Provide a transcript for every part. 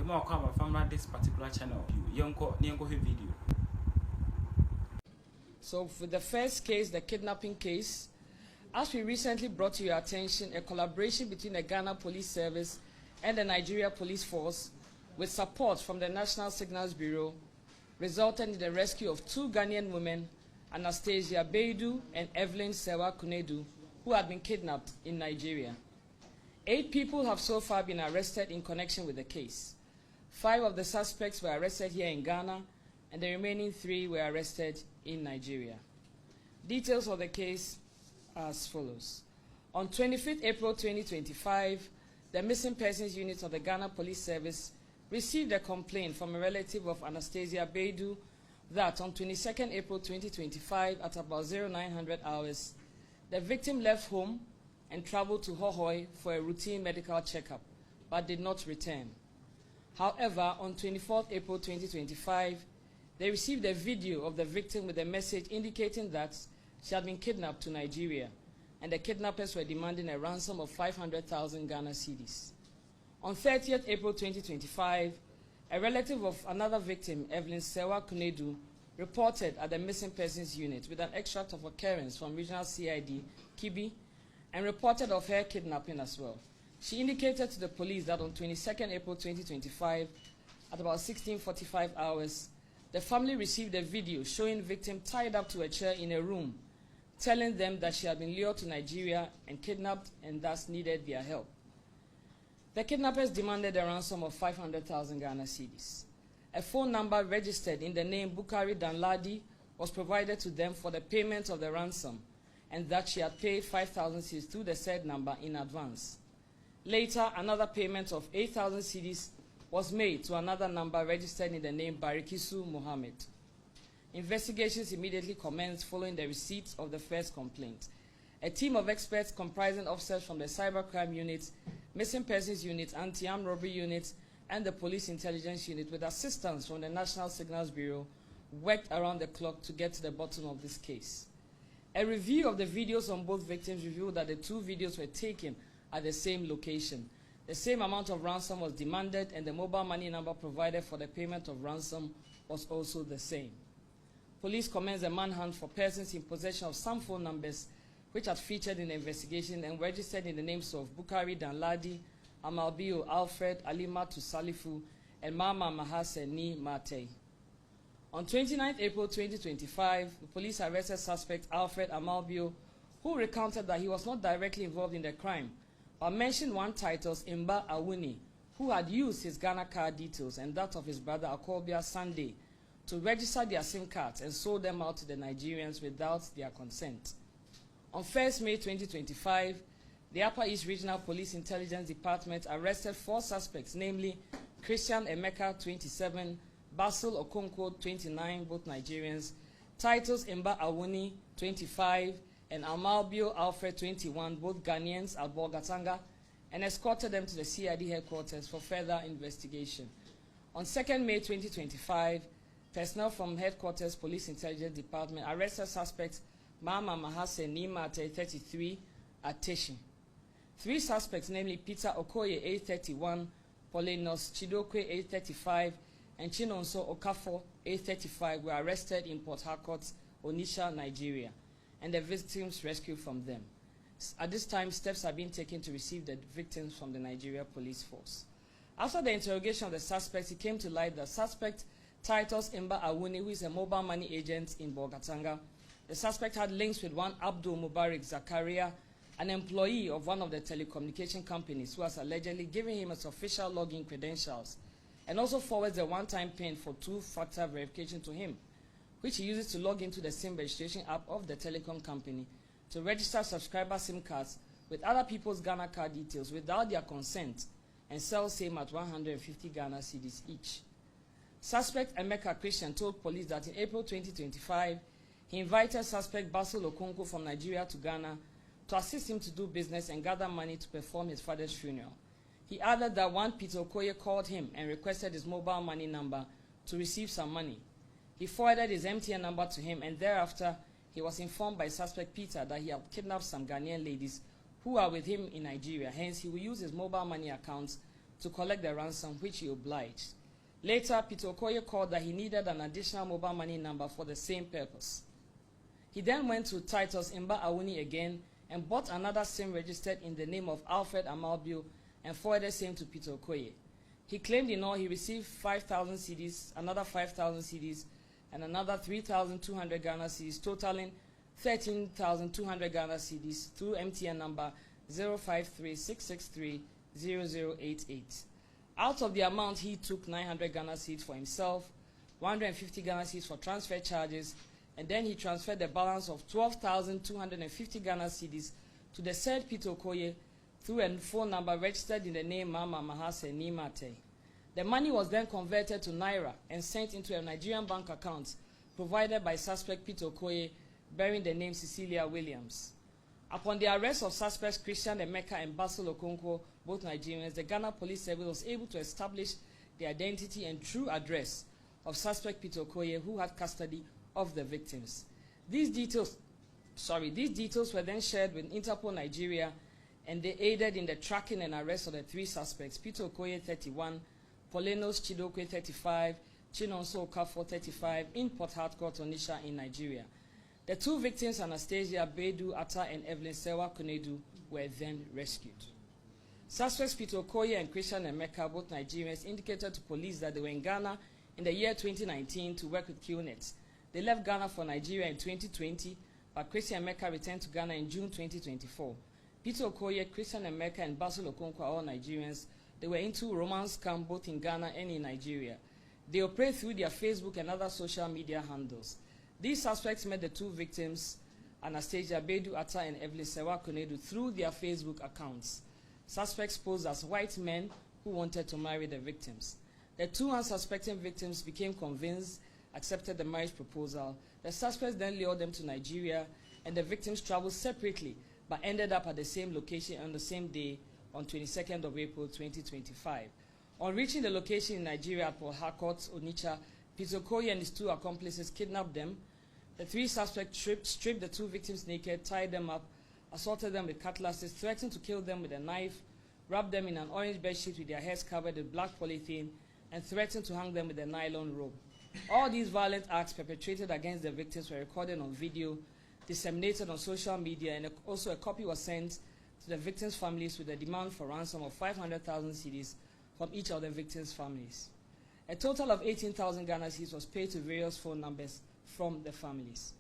more cover from this particular channel. Yonko video. So for the first case, the kidnapping case, as we recently brought to your attention, a collaboration between the Ghana Police Service and the Nigeria Police Force, with support from the National Signals Bureau, resulted in the rescue of 2 Ghanaian women, Anastasia Beidu and Evelyn Sewa Kunedu, who had been kidnapped in Nigeria. 8 people have so far been arrested in connection with the case. 5 of the suspects were arrested here in Ghana, and the remaining 3 were arrested in Nigeria. Details of the case are as follows. On 25th April 2025, the Missing Persons Unit of the Ghana Police Service received a complaint from a relative of Anastasia Beidu that on 22nd April 2025 at about 0900 hours, the victim left home and traveled to Hohoi for a routine medical checkup, but did not return. However, on 24th April 2025, they received a video of the victim with a message indicating that she had been kidnapped to Nigeria, and the kidnappers were demanding a ransom of 500,000 Ghana cedis. On 30th April 2025, a relative of another victim, Evelyn Sewa Kunedu, reported at the Missing Persons Unit with an extract of occurrence from Regional CID, Kibi, and reported of her kidnapping as well. She indicated to the police that on 22nd April 2025, at about 16:45 hours, the family received a video showing victim tied up to a chair in a room, telling them that she had been lured to Nigeria and kidnapped and thus needed their help. The kidnappers demanded a ransom of 500,000 Ghana cedis. A phone number registered in the name Bukari Danladi was provided to them for the payment of the ransom, and that she had paid 5,000 cedis through the said number in advance. Later, another payment of 8,000 cedis was made to another number registered in the name Barikisu Mohammed. Investigations immediately commenced following the receipt of the first complaint. A team of experts comprising officers from the Cybercrime Unit, Missing Persons Unit, Anti-Armed Robbery Unit, and the Police Intelligence Unit, with assistance from the National Signals Bureau, worked around the clock to get to the bottom of this case. A review of the videos on both victims revealed that the 2 videos were taken at the same location. The same amount of ransom was demanded, and the mobile money number provided for the payment of ransom was also the same. Police commenced a manhunt for persons in possession of some phone numbers which had featured in the investigation and registered in the names of Bukari Danladi, Amalbio Alfred, Alimatu Salifu, and Mama Mahaseni Mate. On 29 April 2025, the police arrested suspect Alfred Amalbio, who recounted that he was not directly involved in the crime, but mentioned one Titus Imba Awuni, who had used his Ghana card details and that of his brother Akobia Sunday to register their SIM cards and sold them out to the Nigerians without their consent. On 1st May 2025, the Upper East Regional Police Intelligence Department arrested 4 suspects, namely Christian Emeka, 27, Basil Okonkwo, 29, both Nigerians, Titus Imba Awuni, 25, and Amalbio Alfred, 21, both Ghanaians, at Bolgatanga, and escorted them to the CID headquarters for further investigation. On 2nd May 2025, personnel from Headquarters Police Intelligence Department arrested suspects Mama Mahase Nimate, 33, at Teshi. 3 suspects, namely Peter Okoye, age 31, Polinos Chidokwe, age 35, and Chinonso Okafo, age 35, were arrested in Port Harcourt, Onitsha, Nigeria, and the victims rescued from them. At this time, steps are being taken to receive the victims from the Nigeria Police Force. After the interrogation of the suspects, it came to light that suspect Titus Imba Awuni, who is a mobile money agent in Bolgatanga, the suspect had links with one Abdul Mubarak Zakaria, an employee of one of the telecommunication companies, who has allegedly given him his official login credentials, and also forwards a one-time PIN for 2-factor verification to him, which he uses to log into the SIM registration app of the telecom company to register subscriber SIM cards with other people's Ghana card details without their consent, and sell same at 150 Ghana cedis each. Suspect Emeka Christian told police that in April 2025, he invited suspect Basil Okonkwo from Nigeria to Ghana to assist him to do business and gather money to perform his father's funeral. He added that one Peter Okoye called him and requested his mobile money number to receive some money. He forwarded his MTN number to him, and thereafter he was informed by suspect Peter that he had kidnapped some Ghanaian ladies who are with him in Nigeria. Hence, he will use his mobile money accounts to collect the ransom, which he obliged. Later, Peter Okoye called that he needed an additional mobile money number for the same purpose. He then went to Titus Imba Awuni again and bought another SIM registered in the name of Alfred Amalbio and forwarded same to Peter Okoye. He claimed in all he received 5,000 CDs, another 5,000 CDs, and another 3,200 Ghana cedis, totaling 13,200 Ghana cedis through MTN number 053-663-0088. Out of the amount, he took 900 Ghana cedis for himself, 150 Ghana cedis for transfer charges, and then he transferred the balance of 12,250 Ghana cedis to the said Peter Okoye through a phone number registered in the name Mama Mahase Nimate. The money was then converted to Naira and sent into a Nigerian bank account provided by suspect Peter Okoye, bearing the name Cecilia Williams. Upon the arrest of suspects Christian Emeka and Basil Okonkwo, both Nigerians, the Ghana Police Service was able to establish the identity and true address of suspect Peter Okoye, who had custody of the victims. These details were then shared with Interpol Nigeria, and they aided in the tracking and arrest of the three suspects: Peter Okoye, 31, Polenos Chidokwe, 35, Chinonso Okafor, 35, in Port Harcourt, Onitsha, in Nigeria. The two victims, Anastasia Bedu Atta and Evelyn Sewa Konedu, were then rescued. Suspects Peter Okoye and Christian Emeka, both Nigerians, indicated to police that they were in Ghana in the year 2019 to work with QNet. They left Ghana for Nigeria in 2020, but Christian Emeka returned to Ghana in June 2024. Peter Okoye, Christian Emeka, and Basil Okonkwo are all Nigerians. They were into romance scam both in Ghana and in Nigeria. They operate through their Facebook and other social media handles. These suspects met the two victims, Anastasia Bedu Atta and Evelyn Sewa Konedu, through their Facebook accounts. Suspects posed as white men who wanted to marry the victims. The two unsuspecting victims became convinced, accepted the marriage proposal. The suspects then lured them to Nigeria, and the victims traveled separately but ended up at the same location on the same day, on 22nd of April 2025. On reaching the location in Nigeria at Port Harcourt, Onitsha, Peter Okoye and his two accomplices kidnapped them. The three suspects stripped the two victims naked, tied them up, assaulted them with cutlasses, threatened to kill them with a knife, wrapped them in an orange bedsheet with their heads covered with black polythene, and threatened to hang them with a nylon rope. All these violent acts perpetrated against the victims were recorded on video, disseminated on social media, and also a copy was sent to the victims' families with a demand for ransom of 500,000 cedis from each of the victims' families. A total of 18,000 Ghana cedis was paid to various phone numbers from the families.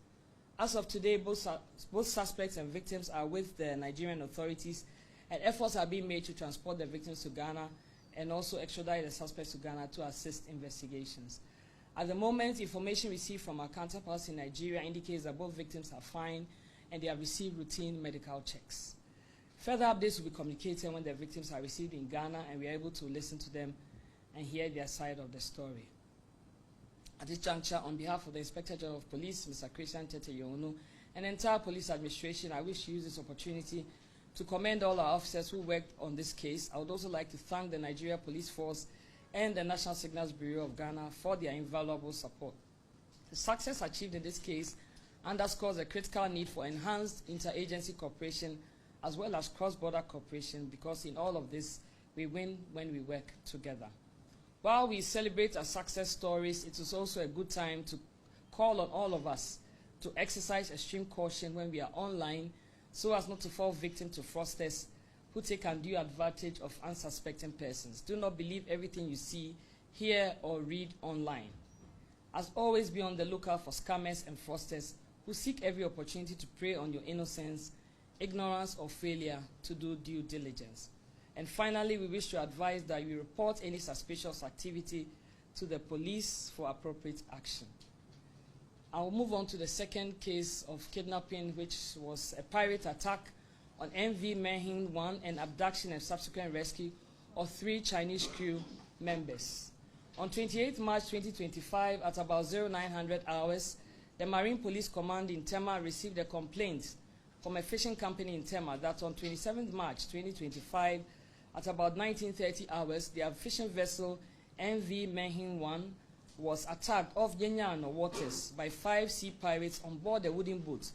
As of today, both suspects and victims are with the Nigerian authorities, and efforts are being made to transport the victims to Ghana and also extradite the suspects to Ghana to assist investigations. At the moment, information received from our counterparts in Nigeria indicates that both victims are fine and they have received routine medical checks. Further updates will be communicated when the victims are received in Ghana and we are able to listen to them and hear their side of the story. At this juncture, on behalf of the Inspector General of Police, Mr. Christian Tete Younu, and the entire police administration, I wish to use this opportunity to commend all our officers who worked on this case. I would also like to thank the Nigeria Police Force and the National Signals Bureau of Ghana for their invaluable support. The success achieved in this case underscores the critical need for enhanced interagency cooperation as well as cross-border cooperation, because in all of this, we win when we work together. While we celebrate our success stories, it is also a good time to call on all of us to exercise extreme caution when we are online so as not to fall victim to fraudsters who take undue advantage of unsuspecting persons. Do not believe everything you see, hear, or read online. As always, be on the lookout for scammers and fraudsters who seek every opportunity to prey on your innocence, ignorance, or failure to do due diligence. And finally, we wish to advise that you report any suspicious activity to the police for appropriate action. I will move on to the second case of kidnapping, which was a pirate attack on MV Mehin 1 and abduction and subsequent rescue of 3 Chinese crew members. On 28 March 2025, at about 0900 hours, the Marine Police Command in Tema received a complaint from a fishing company in Tema that on 27 March 2025, at about 1930 hours, their fishing vessel MV Mehin 1 was attacked off Yenyano waters by 5 sea pirates on board a wooden boat,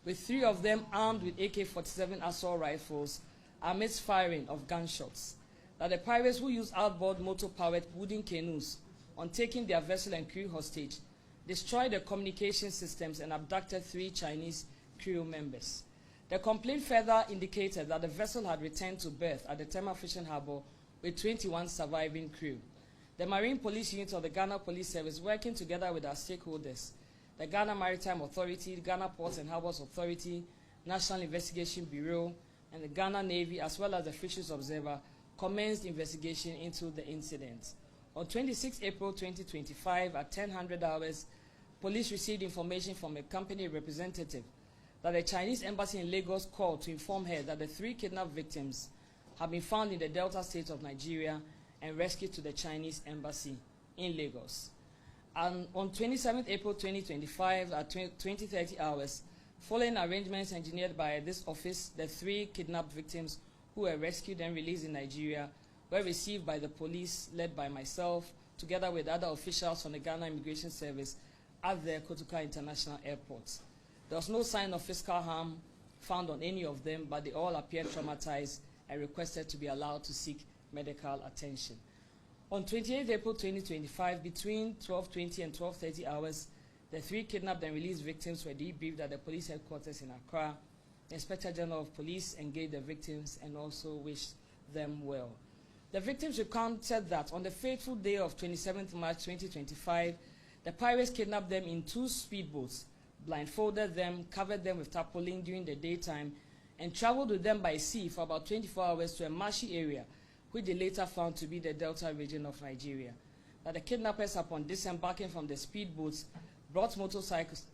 with 3 of them armed with AK-47 assault rifles amidst firing of gunshots. that the pirates who used outboard motor-powered wooden canoes on taking their vessel and crew hostage destroyed the communication systems and abducted 3 Chinese crew members. The complaint further indicated that the vessel had returned to berth at the Tema Fishing Harbour with 21 surviving crew. The Marine Police Unit of the Ghana Police Service, working together with our stakeholders, the Ghana Maritime Authority, the Ghana Ports and Harbours Authority, National Investigation Bureau, and the Ghana Navy, as well as the Fisheries Observer, commenced investigation into the incident. On 26 April 2025, at 10:00 hours, police received information from a company representative that the Chinese embassy in Lagos called to inform her that the 3 kidnapped victims have been found in the Delta State of Nigeria and rescued to the Chinese embassy in Lagos. And on 27 April 2025 at 20:30 hours, following arrangements engineered by this office, the 3 kidnapped victims who were rescued and released in Nigeria were received by the police, led by myself, together with other officials from the Ghana Immigration Service at the Kotoka International Airport. There was no sign of physical harm found on any of them, but they all appeared traumatized and requested to be allowed to seek medical attention. On 28 April 2025, between 12:20 and 12:30 hours, the 3 kidnapped and released victims were debriefed at the police headquarters in Accra. The Inspector General of Police engaged the victims and also wished them well. The victims recounted that on the fateful day of 27th March 2025, the pirates kidnapped them in 2 speedboats, blindfolded them, covered them with tarpaulin during the daytime, and traveled with them by sea for about 24 hours to a marshy area, which they later found to be the Delta region of Nigeria. That the kidnappers, upon disembarking from the speedboats, brought motorcycles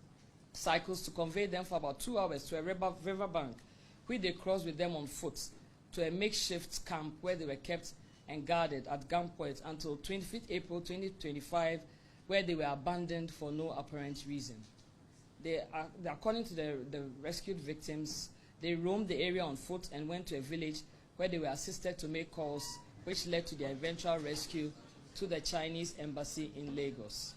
to convey them for about 2 hours to a riverbank, which they crossed with them on foot to a makeshift camp where they were kept and guarded at gunpoint until 25th April 2025, where they were abandoned for no apparent reason. According to the rescued victims, they roamed the area on foot and went to a village where they were assisted to make calls, which led to their eventual rescue to the Chinese embassy in Lagos.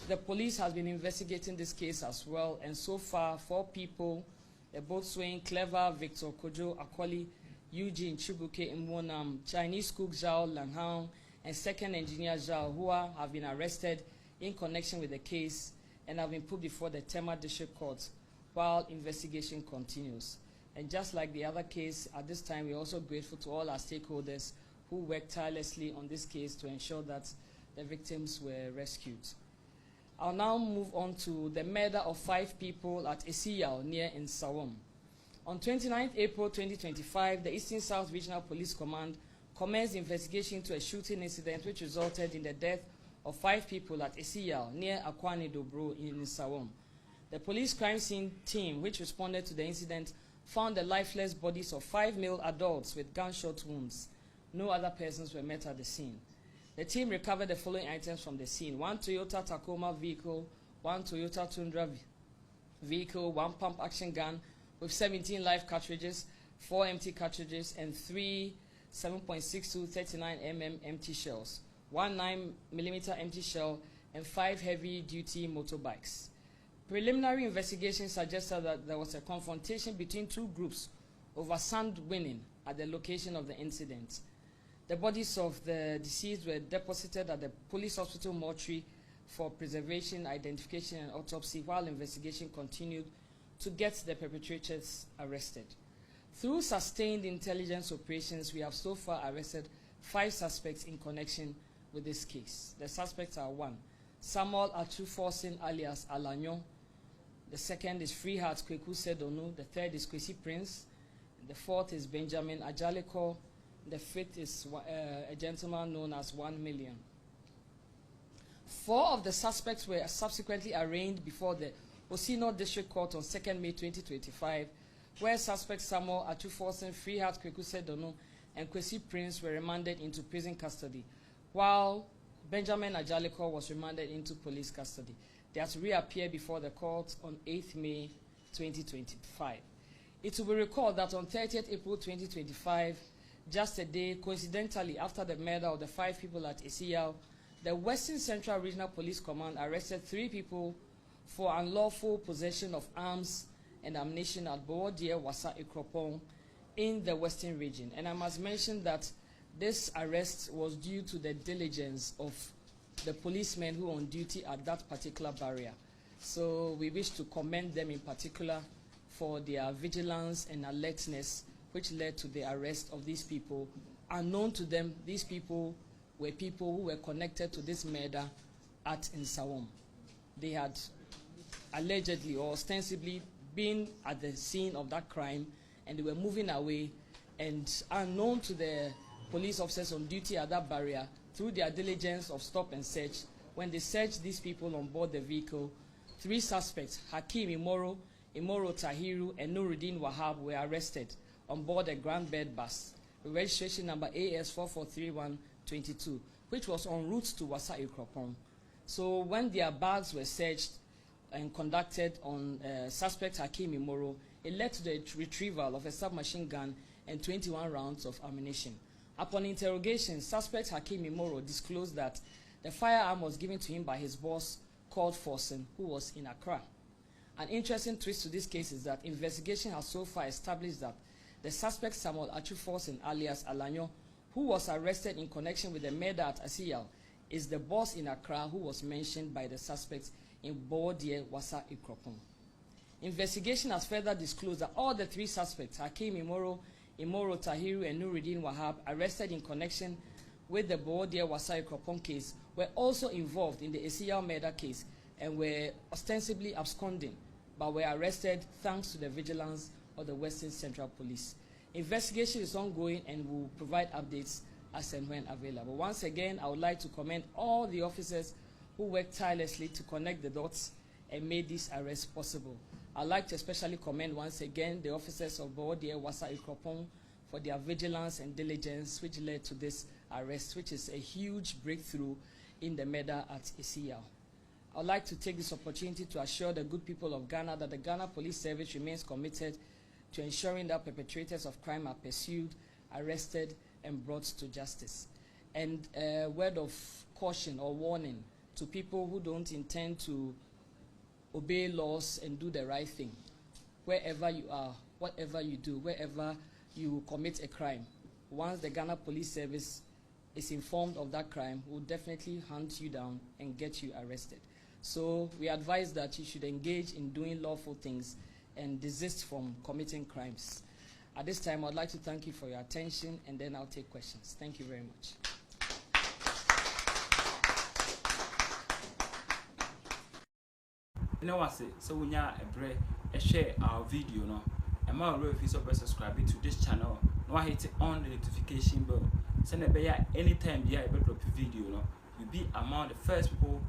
The police has been investigating this case as well, and so far 4 people, the boatswain Clever, Victor Kojo Akoli, Eugene Chibuke Mwonam, Chinese cook Zhao Langhang, and second engineer Zhao Hua have been arrested in connection with the case and have been put before the Tema District Court while investigation continues. And just like the other case, at this time we're also grateful to all our stakeholders who worked tirelessly on this case to ensure that the victims were rescued. I'll now move on to the murder of 5 people at Esiyao near Nsawam. On 29 April 2025, the Eastern South Regional Police Command commenced investigation into a shooting incident which resulted in the death of 5 people at Esiyao near Akwani Dobro in Nsawam. The police crime scene team, which responded to the incident, found the lifeless bodies of 5 male adults with gunshot wounds. No other persons were met at the scene. The team recovered the following items from the scene: 1 Toyota Tacoma vehicle, 1 Toyota Tundra vehicle, 1 pump action gun with 17 live cartridges, 4 empty cartridges, and 3 7.62 39mm empty shells, 1 9mm empty shell, and 5 heavy-duty motorbikes. Preliminary investigation suggested that there was a confrontation between 2 groups over sand winning at the location of the incident. The bodies of the deceased were deposited at the police hospital mortuary for preservation, identification, and autopsy while investigation continued to get the perpetrators arrested. Through sustained intelligence operations, we have so far arrested 5 suspects in connection with this case. The suspects are: 1, Samuel Achuforsin alias Alanyo. The second is Freeheart Kweku Sedonu. The third is Kwesi Prince. The fourth is Benjamin Ajaleko. The fifth is a gentleman known as 1 Million. 4 of the suspects were subsequently arraigned before the Osino District Court on 2nd May 2025, where suspects Samuel Achuforsin, Freeheart Kweku Sedonu, and Kwesi Prince were remanded into prison custody, while Benjamin Ajaleko was remanded into police custody. They are to reappear before the court on 8th May 2025. It will be recalled that on 30th April 2025, just a day coincidentally after the murder of the 5 people at Esiyao, the Western Central Regional Police Command arrested 3 people for unlawful possession of arms and ammunition at Boodie Wasa Ikropong in the Western region. And I must mention that This arrest was due to the diligence of the policemen who were on duty at that particular barrier. So we wish to commend them in particular for their vigilance and alertness, which led to the arrest of these people. Unknown to them, these people were people who were connected to this murder at Nsawam. They had allegedly or ostensibly been at the scene of that crime, and they were moving away, and unknown to the police officers on duty at that barrier, through their diligence of stop and search, when they searched these people on board the vehicle, 3 suspects, Hakim Imoro, Tahiru, and Nuruddin Wahab, were arrested on board a Grand Bed bus, registration number AS443122, which was en route to Wasa Ikropong. So when their bags were searched and conducted on suspect Hakim Imoro, it led to the retrieval of a submachine gun and 21 rounds of ammunition. Upon interrogation, suspect Hakim Imoro disclosed that the firearm was given to him by his boss, called Forsen, who was in Accra. An interesting twist to this case is that investigation has so far established that the suspect Samuel Achu Forsen, alias Alanyo, who was arrested in connection with the murder at Asiyal, is the boss in Accra who was mentioned by the suspects in Bodie Wasa Ikropong. Investigation has further disclosed that all the 3 suspects, Hakim Imoro, Tahiru, and Nuruddin Wahab, arrested in connection with the Bodie Wasa Ikropong case, were also involved in the Asiyal murder case and were ostensibly absconding, but were arrested thanks to the vigilance of the Western Central Police. Investigation is ongoing and will provide updates as and when available. Once again, I would like to commend all the officers who worked tirelessly to connect the dots and made this arrest possible. I'd like to especially commend once again the officers of Bodie Wasa Ikropong for their vigilance and diligence, which led to this arrest, which is a huge breakthrough in the murder at Asiyal. I'd like to take this opportunity to assure the good people of Ghana that the Ghana Police Service remains committed to ensuring that perpetrators of crime are pursued, arrested, and brought to justice. And a word of caution or warning to people who don't intend to obey laws and do the right thing. Wherever you are, whatever you do, wherever you commit a crime, once the Ghana Police Service is informed of that crime, will definitely hunt you down and get you arrested. So we advise that you should engage in doing lawful things and desist from committing crimes. At this time, I'd like to thank you for your attention, and then I'll take questions. Thank you very much. You know what I say? So when you share our video, no, and if you subscribe to this channel, no, hit on the notification bell. Send a anytime you drop a video, no, you'll be among the first people